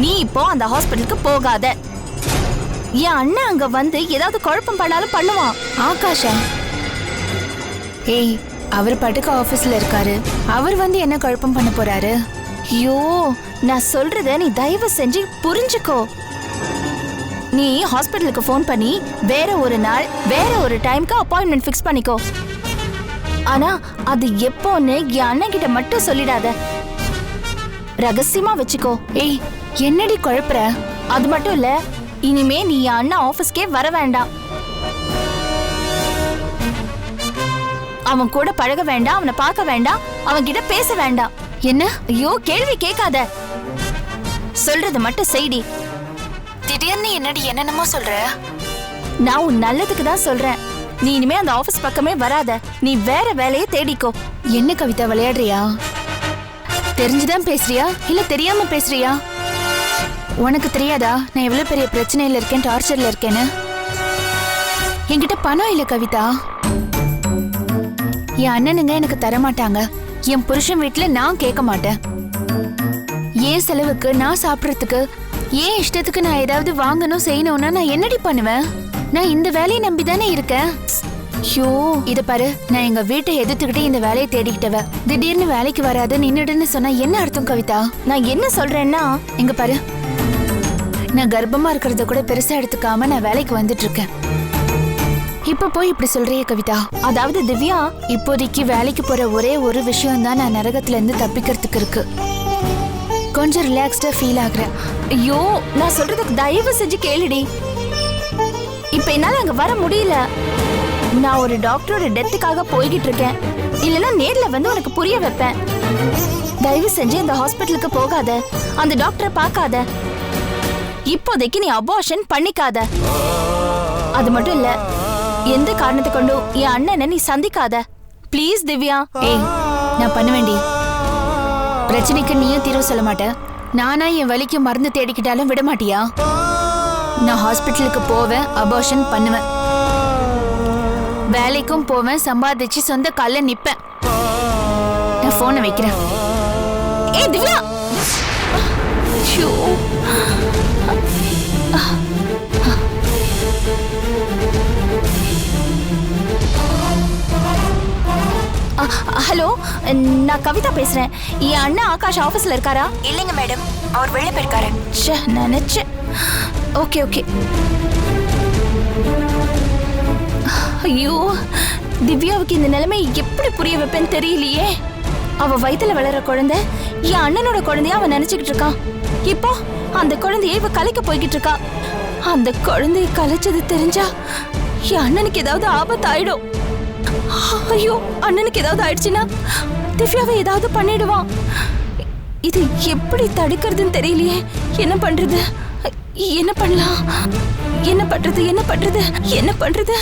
நீ இப்போ அந்த ஹாஸ்பிட்டலுக்கு போகாத. என் அண்ணன் அங்க வந்து ஏதாவது குழப்பம் பண்ணாலும் பண்ணுவான். ஆகாஷா, ஏய், அவர் பாட்டுக்கு ஆபீஸ்ல இருக்காரு. அவர் வந்து என்ன குழப்பம் பண்ண போறாரு? ஐயோ, நான் சொல்றத நீ தயவு செஞ்சு புரிஞ்சுக்கோ. நீ ஹாஸ்பிட்டலுக்கு ஃபோன் பண்ணி வேற ஒரு நாள் வேற ஒரு டைம்க்கு அப்பாயின்மெண்ட் ஃபிக்ஸ் பண்ணிக்கோ. ஆனா அது எப்போன்னு என் அண்ணன் கிட்ட மட்டும் சொல்லிடாத, ரகசியமா வச்சுக்கோ. ஏய், என்னடி குழப்புற? அது மட்டும் இல்ல, இனிமே நீ என் அண்ணன் ஆபீஸ்க்கே வர வேண்டாம். அவன் கூட பழக வேண்டாம், அவனை பார்க்க வேண்டாம், அவன் கிட்ட பேச வேண்டாம். என்ன? ஐயோ, கேள்வி கேட்காத, சொல்றது மட்டும் செய்டி. திடீர்னு என்னடி என்னென்னமோ சொல்ற? நான் உன் நல்லதுக்கு தான் சொல்றேன். நீ இனிமே அந்த ஆபீஸ் பக்கமே வராத. நீ வேற வேலையை தேடிக்கோ. என்ன கவிதா, விளையாடுறியா? தெரிஞ்சுதான் பேசுறியா இல்ல தெரியாம பேசுறியா? உனக்கு தெரியாதா நான் எவ்வளவு பெரிய பிரச்சனையில இருக்கேன், டார்ச்சர்ல இருக்கேன்னு? என்கிட்ட பணம் இல்ல கவிதா. என் அண்ணனுங்க எனக்கு தரமாட்டாங்க. என் புருஷன் வீட்டுல நான் கேட்க மாட்டேன். ஏன் செலவுக்கு, நான் சாப்பிடறதுக்கு, ஏன் இஷ்டத்துக்கு நான் ஏதாவது வாங்கணும் செய்யணும்னா நான் என்னடி பண்ணுவேன்? நான் இந்த வேலையை நம்பிதானே இருக்கேன். ஐயோ, இத பாரு, நான் எங்க வீட்டை எதிர்த்துக்கிட்டே இந்த வேலையை தேடிக்கிட்டவ. திடீர்னு வேலைக்கு வராது நின்னுடுன்னு சொன்னா என்ன அர்த்தம் கவிதா? நான் என்ன சொல்றேன்னா, இங்க பாரு, நான் கர்ப்பமா இருக்கிறத கூட பெருசா எடுத்துக்காம நான் வேலைக்கு வந்துட்டு இருக்கேன். இப்ப போய் இப்படி சொல்றியே கவிதா? அதாவது திவ்யா, இப்போதைக்கு வேலைக்கு போற ஒரே ஒரு விஷயம் தான் நான் நரகத்துல இருந்து தப்பிக்கிறதுக்கு இருக்கு. கொஞ்சம் ரிலாக்ஸ்டா ஃபீல் ஆகுறேன். ஐயோ, நான் சொல்றதுக்கு தயவு செஞ்சு கேளுடி. இப்ப என்னால அங்க வர முடியல. நான் ஒரு டாக்டரோட டெத்துக்காக போய்கிட்டு இருக்கேன். இல்லனா நேர்ல வந்து உனக்கு புரிய வைப்பேன். தயவு செஞ்சு இந்த ஹாஸ்பிட்டலுக்கு போகாத, அந்த டாக்டரை பார்க்காத. இப்போதைக்கு நீ அபார்ஷன் பண்ணிக்காத. அது மட்டும் இல்ல, எந்த காரணத்தை கொண்டும் என் அண்ணனை நீ சந்திக்காத. ப்ளீஸ் திவ்யா. ஏய், நான் பண்ண வேண்டி பிரச்சனைக்கு நீயும் தீர்வு சொல்ல மாட்டேன். நானா என் வலிக்கு மருந்து தேடிக்கிட்டாலும் விட மாட்டியா? நான் ஹாஸ்பிட்டலுக்கு போவேன், அபார்ஷன் பண்ணுவேன், வேலைக்கும் போவேன், சம்பாதிச்சு சொந்த கால்ல நிப்பேன். நான் போனை வைக்கிறேன். ஏய் திவ்யா, ஹலோ, நான் கவிதா பேசுறேன். என் அண்ணன் ஆகாஷ் ஆபீஸ்ல இருக்காரா? இல்லைங்க மேடம், அவர் வெளியே போயிருக்காரு. நினைச்சேன். Okay okay. ஐயோ, திவ்யாவுக்கு இந்த நிலைமை எப்படி புரிய வைப்பேன்னு தெரியலையே. அவ வயித்துல வளர குழந்தை என் அண்ணனோட குழந்தைய அவன் நினைச்சுக்கிட்டு இருக்கான். இப்போ அந்த குழந்தைய இவ கலைக்க போய்கிட்டு இருக்கா. அந்த குழந்தைய கலைச்சது தெரிஞ்சா என் அண்ணனுக்கு ஏதாவது ஆபத்து ஆயிடும். ஐயோ, அண்ணனுக்கு ஏதாவது ஆயிடுச்சுன்னா திவ்யாவை ஏதாவது பண்ணிடுவான். இது எப்படி தடுக்கிறதுன்னு தெரியலையே. என்ன பண்றது, என்ன பண்ணலாம், என்ன பண்றது, என்ன பண்றது, என்ன பண்றது?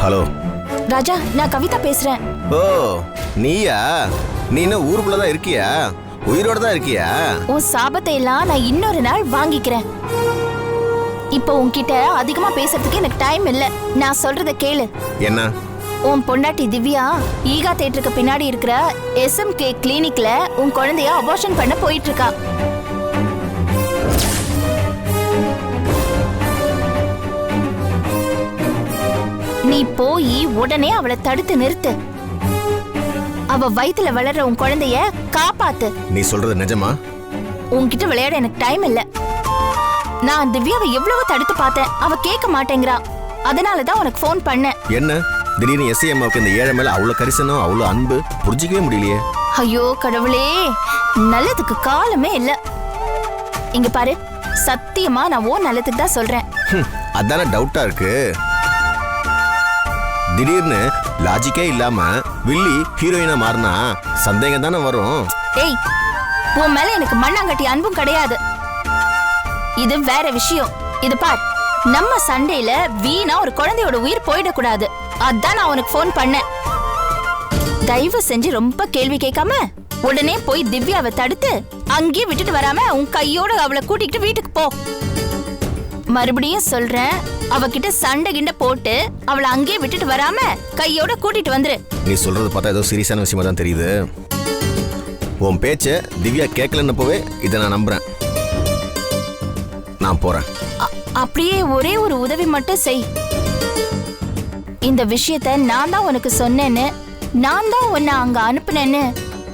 ஹலோ ராஜா, நான் கவிதா பேசுறேன். ஓ, நீயா? நீ இன்னும் ஊருக்குள்ள தான் இருக்கியா? உயிரோட தான் இருக்கியா? உன் சாபத்தை எல்லாம் நான் இன்னொரு நாள் வாங்கிக்கிறேன். இப்போ உன்கிட்ட அதிகமா பேசுறதுக்கு எனக்கு டைம் இல்ல. நான் சொல்றத கேளு. என்ன? உன் பொண்டாட்டி திவ்யா ஈகா தியேட்டருக்கு பின்னாடி இருக்கிற SMK கிளினிக்ல உன் குழந்தைய அபார்ஷன் பண்ண போயிட்டு இருக்கா. நீ போய் உடனே அவளை தடுத்து நிறுத்து. அவ வயித்துல வளர்ற உன் குழந்தைய காப்பாத்து. நீ சொல்றது நிஜமா? உன்கிட்ட விளையாட எனக்கு டைம் இல்ல. நான் திவ்யாவை எவ்வளவு தடுத்து பார்த்தேன், அவ கேட்க மாட்டேங்கிறா. அதனாலதான் உனக்கு ஃபோன் பண்ணேன். என்ன திடீர்னு SMக்கு இந்த ஏழை மேல அவ்வளவு கரிசனம், அவ்வளவு அன்பு? புரிஞ்சிக்கவே முடியலையே. ஐயோ கடவுளே, நல்லதுக்கு காலமே இல்ல. இங்க பாரு, சத்தியமா நான் ஓ நல்லதுக்கு தான் சொல்றேன். அதான டவுட்டா இருக்கு. திடீர்னு லாஜிக்கே இல்லாம வில்லி ஹீரோயினா மாறினா சந்தேகம் தானே வரும். ஏய், உன் மேல எனக்கு மண்ணாங்கட்டி அன்பும் கிடையாது. இது வேற விஷயம். இது பார், நம்ம சண்டையில வீணா ஒரு குழந்தையோட உயிர் போயிடக்கூடாது. அதான் நான் உனக்கு ஃபோன் பண்ணேன். தயவு செஞ்சு ரொம்ப கேள்வி கேட்காம உடனே போய் திவ்யாவை தடுத்து அங்கேயே விட்டுட்டு வராம உன் கையோட அவளை கூட்டிக்கிட்டு வீட்டுக்கு போ. மறுபடியும் சொல்றேன், அவகிட்ட சண்டை கிண்ட போட்டு அவளை அங்கேயே விட்டுட்டு வராம கையோட கூட்டிட்டு வந்துரு. நீ சொல்றது பார்த்தா ஏதோ சீரியஸான விஷயமா தான் தெரியுது. உன் பேச்ச திவ்யா கேட்கலன்னு போவே இதை நான் நம்புறேன். நான் போறேன். அப்படியே ஒரே ஒரு உதவி மட்டும் செய். இந்த விஷயத்த நான் தான் உனக்கு சொன்னேன்னு, நான் தான் உன்னை அங்க அனுப்புனேன்னு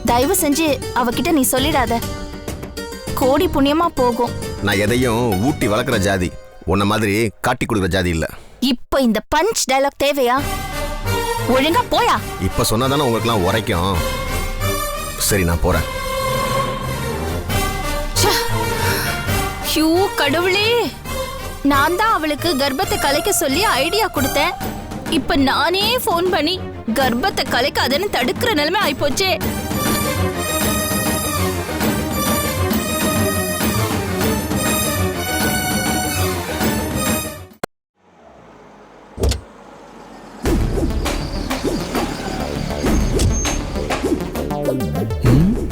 தயவு செஞ்சு அவகிட்ட நீ சொல்லிடாத. கோடி புண்ணியமா போகும். நான் எதையும் ஊட்டி வளர்க்குற ஜாதி, உன்ன மாதிரி காட்டி கொடுக்குற ஜாதி இல்ல. இப்ப இந்த பஞ்ச் டயலாக் தேவையா? ஒழுங்கா போயா. இப்ப சொன்னாதானே உங்களுக்குலாம் உரைக்கும். சரி, நான் போறேன். ஐயோ கடவுளே, நான் தான் அவளுக்கு கர்ப்பத்தை கலைக்க சொல்லி ஐடியா கொடுத்தேன். இப்ப நானே போன் பண்ணி கர்ப்பத்தை கலைக்காதன்னு தடுக்கிற நிலைமை ஆயிப்போச்சே.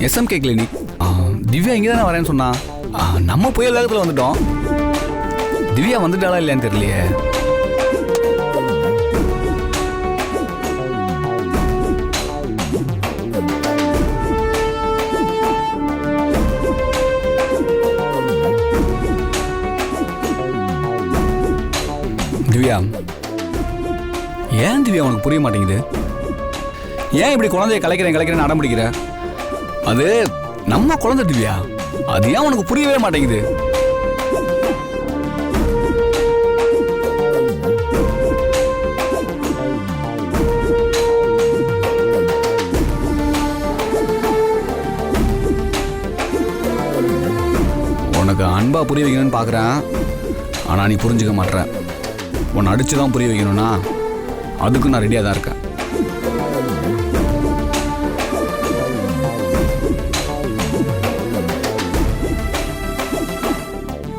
SMK clinic. திவ்யா இங்கே தானே வரேன்னு சொன்னா. நம்ம புயல் வேகத்தில் வந்துட்டோம். திவ்யா வந்துட்டாளா இல்லையான்னு தெரியலையே. திவ்யா, ஏன் திவ்யா உனக்கு புரிய மாட்டேங்குது? ஏன் இப்படி குழந்தைய கலைக்கிறேன்னு அடம் பிடிக்கிற? அது நம்ம குழந்தை திவ்யா, அது ஏன் உனக்கு புரியவே மாட்டேங்குது? உனக்கு அன்பா புரிய வைக்கணும்னு பார்க்குறேன், ஆனால் நீ புரிஞ்சுக்க மாட்டேற. உன்னை அடிச்சு தான் புரிய வைக்கணும்னா அதுக்கு நான் ரெடியாக தான் இருக்கேன்.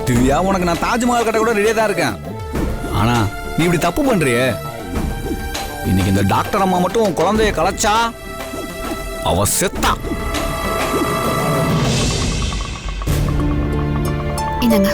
திவ்யா, உனக்கு நான் தாஜ்மஹால் கட்ட கூட ரெடியாக தான் இருக்கேன். ஆனா நீ இப்படி தப்பு பண்றியே. இன்னைக்கு இந்த டாக்டர் அம்மா மட்டும் உன் குழந்தைய கலைச்சா அவ செத்தா. இந்தங்க.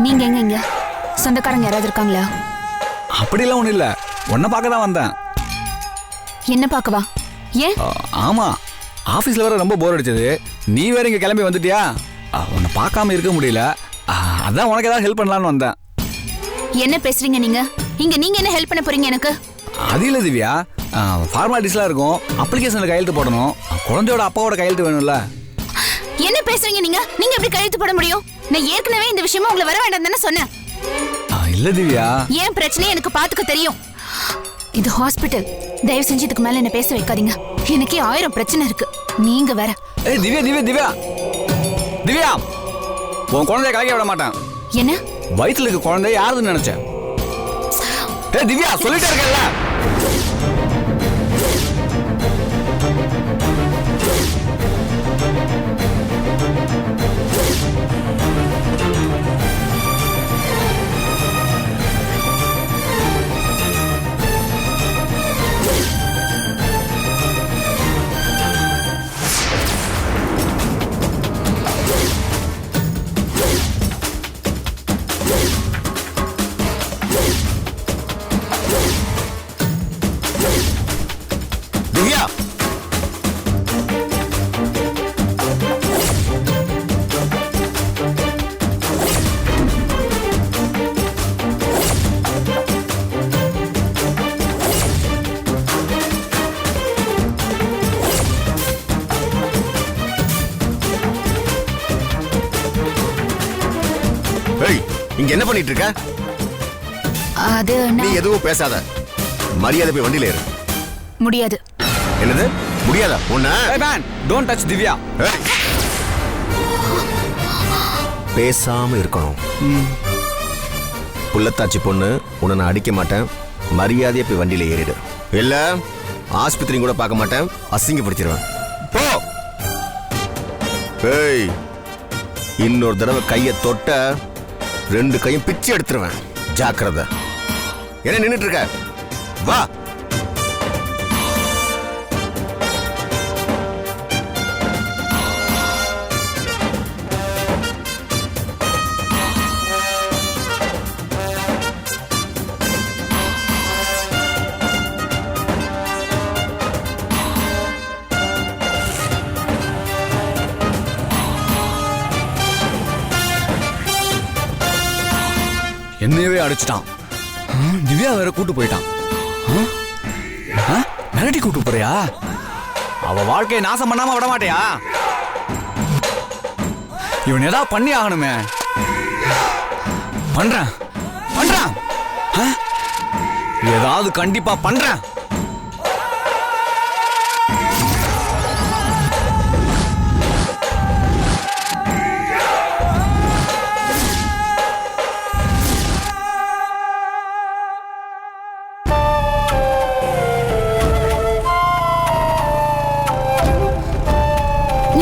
நீங்க எங்க இங்க சொந்தக்காரங்க யாராவது இருக்காங்களா? அப்படிலாம் ஒன்றும் இல்லை, உன்னை பார்க்க தான் வந்தேன். என்ன பார்க்கவா? ஏன்? ஆமா, ஆஃபீஸில் வேற ரொம்ப போர் அடிச்சது. நீ வேற இங்கே கிளம்பி வந்துட்டியா? உன்னை பார்க்காம இருக்க முடியல. அதான் உனக்கு ஏதாவது ஹெல்ப் பண்ணலான்னு வந்தேன். என்ன பேசுறீங்க நீங்க? நீங்க என்ன ஹெல்ப் பண்ண போறீங்க எனக்கு? அது இல்லை திவ்யா, ஃபார்மாலிட்டிஸ்லாம் இருக்கும். அப்ளிகேஷனில் கையெழுத்து போடணும். குழந்தையோட அப்பாவோட கையெழுத்து வேணும்ல. என்ன பேசுறீங்க நீங்க? நீங்க எப்படி கையெழுத்து போட முடியும்? நான் ஏற்கனவே இந்த விஷயமா உங்களை வர வேண்டாம் தானே சொன்னேன். இல்ல திவ்யா, ஏன் பிரச்சனையை எனக்கு பாத்துக்க தெரியும். இது ஹாஸ்பிட்டல். தயவு செஞ்சு இதுக்கு மேல என்ன பேச வைக்காதீங்க. எனக்கே 1000 பிரச்சனை இருக்கு. நீங்க வேற. ஏய் திவ்யா திவ்யா திவ்யா திவ்யா, உன் குழந்தைய கலைக்க விட மாட்டேன். என்ன? வயிற்றுல இருக்க குழந்தை யாருன்னு நினைச்சேன். ஏய் திவ்யா, சொல்லிட்டே இருக்கல. இங்க என்ன பண்ணிட்டு இருக்க? அது நீ நான் எதுவும் பேசாத, மரியாதை போய் வண்டியில ஏறு. முடியாது. என்னது முடியாதா? உன்ன Hey man, don't touch Divya. ஏய். பேசாம இருக்கணும். புள்ளத்தாச்சி பொண்ணு, உன்னை நான் அடிக்க மாட்டேன். மரியாதையை போய் வண்டியில ஏறிடு. இல்ல ஆஸ்பத்திரியும் கூட பார்க்க மாட்டேன், அசிங்கப்படுத்திடுவேன். போ. ஏய், இன்னொரு தடவை கையை தொட்ட 2 கையும் பிச்சு எடுத்துருவேன். ஜாக்கிரதை. என்ன நின்னுட்டு இருக்க? வா. என்னையவே அடிச்சிட்டான். திவ்யா வேற கூட்டு போயிட்டான். மிரட்டி கூட்டு போறியா? அவ வாழ்க்கையை நாசம் பண்ணாம விட மாட்டியா? இவன் ஏதாவது பண்ணி ஆகணுமே. பண்றேன் பண்றேன், ஏதாவது கண்டிப்பா பண்றேன்.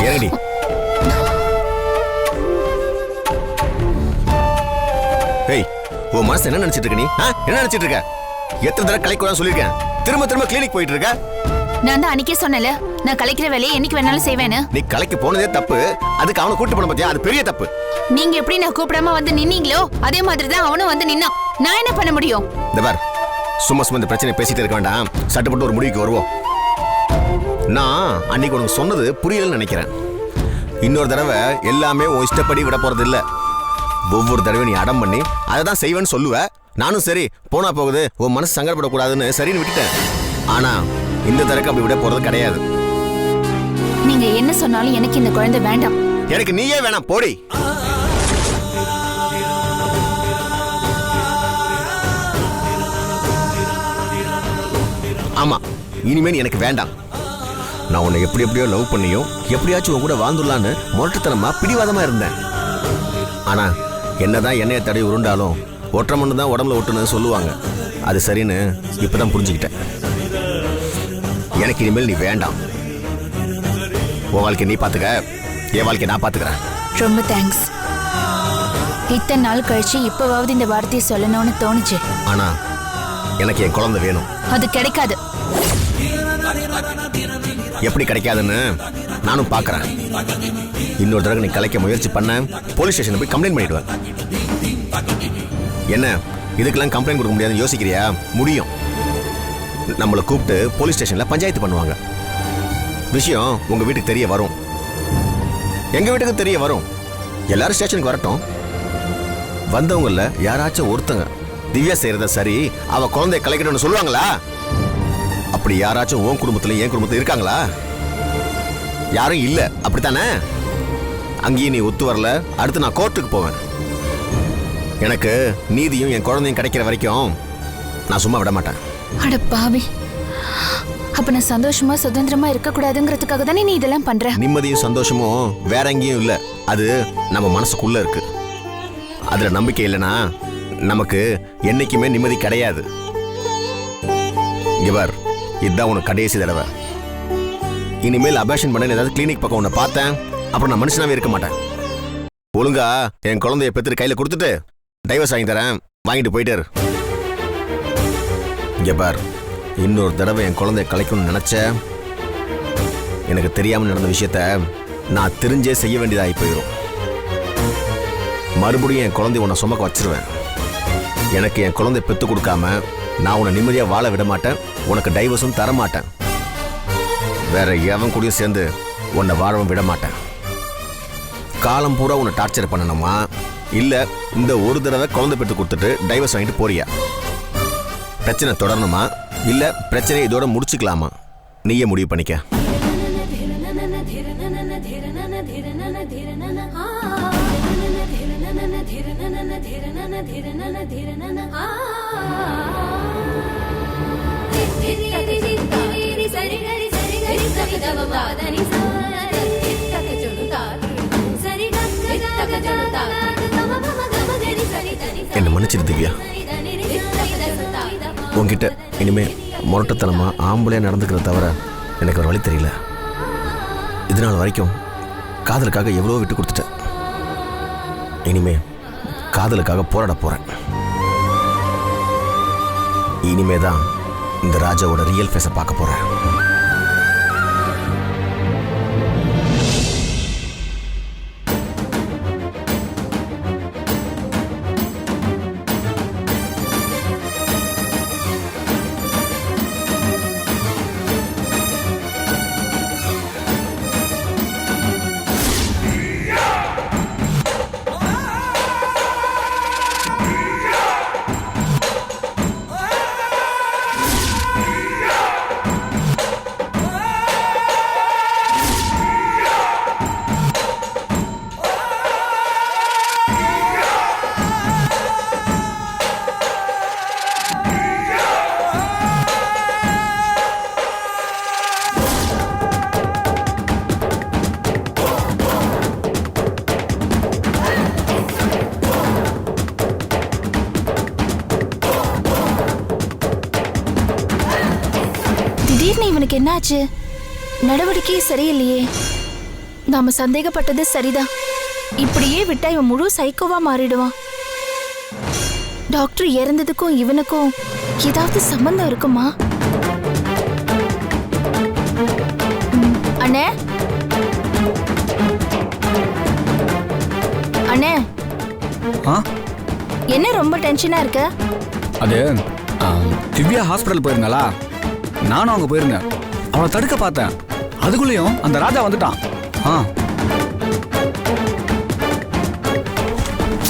இறங்கடி. ஏய், உன் மனசு என்ன நினைச்சிட்டு இருக்க? நீ என்ன நினைச்சிட்டு இருக்க? எத்தனை தடவை கலைக்கு வர சொல்லிருக்கேன், திரும்ப திரும்ப கிளினிக் போயிட்டு இருக்க. நான் தான் அன்னைக்கே சொன்னல, நான் கலைக்கிற வேலையை என்னைக்கு வேணாலும் செய்வேன்னு. நீ கலைக்கு போனதே தப்பு, அதுக்கு அவனை கூட்டு போன பாத்தியா, அது பெரிய தப்பு. நீங்க எப்படி நான் கூப்பிடாம வந்து நின்னீங்களோ அதே மாதிரி தான் அவனும் வந்து நின்னான். நான் என்ன பண்ண முடியும்? இந்த பார், சும்மா சும்மா இந்த பிரச்சனை பேசிட்டு இருக்க வேண்டாம். சட்டப்பட்டு ஒரு முடிவுக்கு வருவோம். நான் அன்னைக்கு உனக்கு சொன்னது புரியலன்னு நினைக்கிறேன். இன்னொரு தடவை எல்லாமே உன் இஷ்டப்படி விட போறது இல்ல. ஒவ்வொரு தடவை நீ அடம் பண்ணி அதை தான் செய்வேன்னு சொல்லுவ. நானும் சரி போனா போகுது, உன் மனசு சங்கடப்படக்கூடாதுன்னு சரின்னு விட்டுட்டேன். ஆனா இந்த தடவை அப்படி விட போறது கிடையாது. நீங்க என்ன சொன்னாலும் எனக்கு இந்த குழந்தை வேண்டாம். எனக்கு நீயே வேணாம், போடி. ஆமா, இனிமே நீ எனக்கு வேண்டாம். நான் உன்னை எப்படி எப்படியோ லவ் பண்ணியும் எப்படியாச்சும் உன் கூட வாழ்ந்துடலான்னு முரட்டுத்தனமா பிடிவாதமா இருந்தேன். ஆனா என்னதான் எண்ணெயை தடவி உருண்டாலும் ஒற்றை மண்ணு தான் உடம்புல ஒட்டுன்னு சொல்லுவாங்க. அது சரின்னு இப்பதான் புரிஞ்சுக்கிட்டேன். எனக்கு இனிமேல் நீ வேண்டாம். உன் வாழ்க்கை நீ பாத்துக்க, என் வாழ்க்கை நான் பாத்துக்கிறேன். ரொம்ப தேங்க்ஸ். இத்தனை நாள் கழிச்சு இப்பவாவது இந்த வார்த்தையை சொல்லணும்னு தோணுச்சு. ஆனா எனக்கு என் குழந்தை வேணும். அது கிடைக்காது. எப்படி கிடைக்காதுன்னு நானும் பாக்குறேன். இன்னொரு தடவை நீ கலைக்க முயற்சி பண்ண போலீஸ் ஸ்டேஷன் போய் கம்ப்ளைண்ட் பண்ணிடுவேன். என்ன இதுக்கெல்லாம் கம்ப்ளைண்ட் கொடுக்க முடியாதுன்னு யோசிக்கிறியா? முடியும். நம்மளை கூப்பிட்டு போலீஸ் ஸ்டேஷன்ல பஞ்சாயத்து பண்ணுவாங்க. விஷயம் உங்க வீட்டுக்கு தெரிய வரும், எங்க வீட்டுக்கு தெரிய வரும். எல்லாரும் ஸ்டேஷனுக்கு வரட்டும். வந்தவங்கள யாராச்சும் ஒருத்தங்க திவ்யா செய்யறத சரி, அவ குழந்தைய கலைக்கணும்னு சொல்லுவாங்களா? அப்படி யாராச்சும் உன் குடும்பத்துல என் குடும்பத்துல இருக்காங்களா? யாரும் இல்ல, அப்படித்தானே? அங்கேயும் நீ ஒத்து வரல, அடுத்து நான் கோர்ட்டுக்கு போவேன். எனக்கு நீதியும் என் குழந்தையும் கிடைக்கிற வரைக்கும் நான் சும்மா விட மாட்டேன். அட பாவி, அப்ப நான் சந்தோஷமா சுதந்திரமா இருக்க கூடாதுங்கிறதுக்காக தானே நீ இதெல்லாம் பண்ற? நிம்மதியும் சந்தோஷமும் வேற எங்கேயும் இல்ல, அது நம்ம மனசுக்குள்ள இருக்கு. அதுல நம்பிக்கை இல்லைன்னா நமக்கு என்னைக்குமே நிம்மதி கிடையாது. இவர் இதுதான் உனக்கு கடைசி தடவை. இனிமேல் அபார்ஷன் பண்ண ஏதாவது கிளினிக் பக்கம் உன்னை பார்த்தேன், அப்புறம் நான் மனுஷனாவே இருக்க மாட்டேன். ஒழுங்கா என் குழந்தைய பெற்று கையில கொடுத்துட்டு டைவர்ஸ் வாங்கி தரேன், வாங்கிட்டு போயிட்டே இரு. இங்க பார், இன்னொரு தடவை என் குழந்தைய கலைக்கணும்னு நினைச்ச, எனக்கு தெரியாம நடந்த விஷயத்த நான் தெரிஞ்சே செய்ய வேண்டியதாகி போயிடும். மறுபடியும் என் குழந்தைய உன்னை சுமக்க வச்சிருவேன். எனக்கு என் குழந்தைய பெற்று கொடுக்காம நான் உன்னை நிம்மதியா வாழ விட மாட்டேன், உனக்கு டைவர்ஸும் தர மாட்டேன். வேற எவன் கூடயும் சேர்ந்து உன்னை வாழவும் விட மாட்டேன். காலம் பூரா உன்னை டார்ச்சர் பண்ணணுமா, இல்ல இந்த ஒரு தடவை குழந்தை பெற்று கொடுத்துட்டு டைவர்ஸ் வாங்கிட்டு போறியா? பிரச்சனை தொடரணுமா, இல்ல பிரச்சனையை இதோட முடிச்சுக்கலாமா? நீயே முடிவு பண்ணிக்க. என்ன மன்னிச்சிரு திவ்யா. உன்கிட்ட இனிமே முரட்டத்தனமா ஆம்பளையா நடந்துக்கிறத தவிர எனக்கு ஒரு வழி தெரியல. இது நாள் வரைக்கும் காதலுக்காக எவ்வளோ விட்டு கொடுத்துட்டேன். இனிமே காதலுக்காக போராட போறேன். இனிமே தான் இந்த ராஜாவோட ரியல் ஃபேஸை பார்க்க போறேன். திடீர்னு இவனுக்கு என்னாச்சு? நடவடிக்கையே சரியில்லையே. நாம சந்தேகப்பட்டது சரிதான். இப்படியே விட்டா இவன் முழு சைக்கோவா மாறிடுவான். டாக்டர் இறந்ததுக்கும் இவனுக்கும் ஏதாவது சம்பந்தம் இருக்குமா? அண்ணே அண்ணே, என்ன ரொம்ப டென்ஷனா இருக்க? அது திவ்யா ஹாஸ்பிட்டல் போயிருந்தாளா, நானும் அங்க போயிருந்தேன். அவளை தடுக்க பார்த்தேன். அதுக்குள்ளேயும் அந்த ராஜா வந்துட்டான்.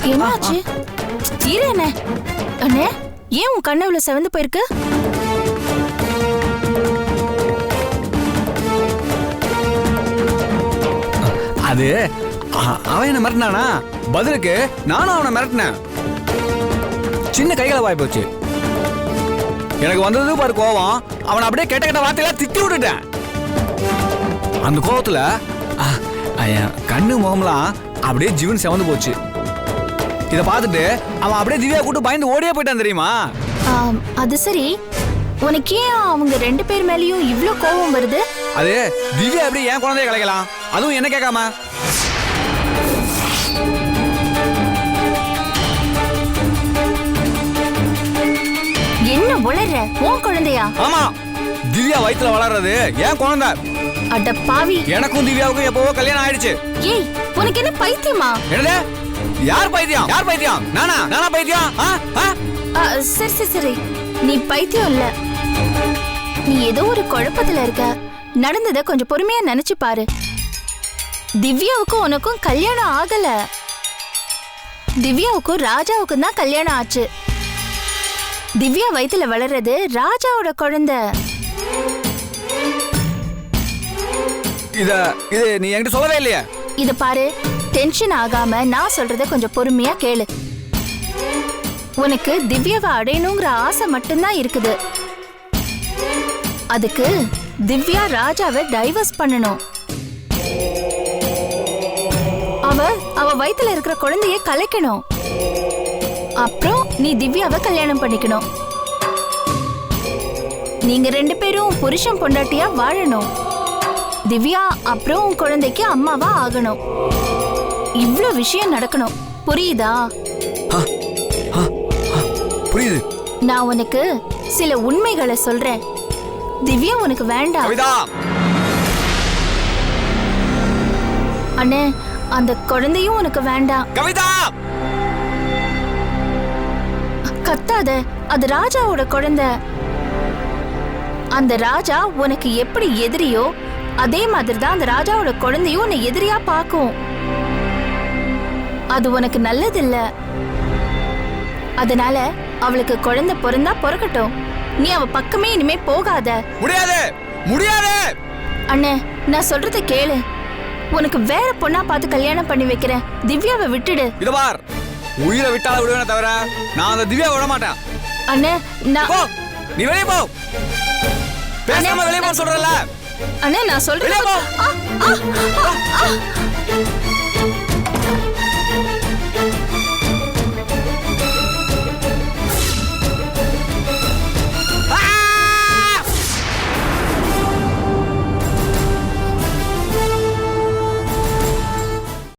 என்னாச்சு? இரு அண்ணே. அண்ணே, ஏன் உன் கண்ணு இவ்வளவு செவந்து போயிருக்கு? அது அவன் என்ன மிரட்டினானா, பதிலுக்கு நானும் அவனை மிரட்டினேன். சின்ன கைகளை வாய் போச்சு. எனக்கு வந்தது பாரு கோவம். அவனை அப்படியே கெட்ட கெட்ட வார்த்தையில திட்டி விட்டுட்டேன். அந்த கோவத்துல கண்ணு முகம்லாம் அப்படியே ஜீவன் செவந்து போச்சு. இதை பார்த்துட்டு அவன் அப்படியே திவ்யா கூட்டு பயந்து ஓடியே போயிட்டான் தெரியுமா? அது சரி, உனக்கு ஏன் அவங்க ரெண்டு பேர் மேலயும் இவ்ளோ கோவம் வருது? அது திவ்யா எப்படி ஏன் குழந்தைய கலைக்கலாம், அதுவும் என்ன கேட்காம? என்ன உளற? உன் குழந்தையா? ஆமா, திவ்யா வயித்துல வளர்றது ஏன் குழந்தை. அட பாவி, எனக்கும் திவ்யாவுக்கும் எப்பவோ கல்யாணம் ஆயிடுச்சு. ஏய், உனக்கு என்ன பைத்தியமா? என்னது? யார் பைத்தியம்? யார் பைத்தியம்? நானா பைத்தியம்? சரி சரி, நீ பைத்தியம் இல்ல. நீ ஏதோ ஒரு குழப்பத்துல இருக்க. நடந்தத கொஞ்சம் பொறுமையா நினைச்சு பாரு. திவ்யாவுக்கும் உனக்கும் கல்யாணம் ஆகல. திவ்யாவுக்கும் ராஜாவுக்கும் தான் கல்யாணம் ஆச்சு. திவ்யா வயித்துல வளர்றது ராஜாவோட குழந்தை. இத நீ என்கிட்ட சொல்லவே இல்லையே. இத பாரு, டென்ஷன் ஆகாம நான் சொல்றத கொஞ்சம் பொறுமையா கேளு. உனக்கு திவ்யாவை அடையணுங்கிற ஆசை மட்டும்தான் இருக்குது. அதுக்கு திவ்யா ராஜாவை டைவர்ஸ் பண்ணணும். அவ வயித்துல இருக்கிற குழந்தைய கலைக்கணும். அப்புறம் நீ திவ்யாவை கல்யாணம் பண்ணிக்கணும். நீங்க ரெண்டு பேரும் புருஷன் பொண்டாட்டியா வாழணும். திவ்யா அப்புறம் உன் குழந்தைக்கு அம்மாவா ஆகணும். இவ்ளோ விஷயம் நடக்கணும். புரியுதா? புரியுது. நான் உனக்கு சில உண்மைகளை சொல்றேன். திவ்யா உனக்கு வேண்டாம். அண்ணே, அந்த குழந்தையும் உனக்கு வேண்டாம். கவிதா, கத்தாத. அது ராஜாவோட குழந்தை. அந்த ராஜா உனக்கு எப்படி எதிரியோ அதே மாதிரி தான் அந்த ராஜாவோட குழந்தையும் உன்னை எதிரியா பாக்கும். அது உனக்கு நல்லதில்ல. அதனால அவளுக்கு குழந்தை பிறந்தா பிறக்கட்டும். நீ அவ பக்கமே இனிமே போகாத. முடியாது முடியாது. அண்ணே, நான் சொல்றத கேளு. உனக்கு வேற பொண்ணா பார்த்து கல்யாணம் பண்ணி வைக்கிறேன். திவ்யாவை விட்டுடு. இத பார், உயிரை விட்டால விடுவேனே தவிர நான் அந்த திவ்யா விட மாட்டேன். அண்ணே நான் போ, நீ வெளியே போ. பேசாம வெளியே போ சொல்றல. அண்ணே நான் சொல்றேன். வெளியே போ.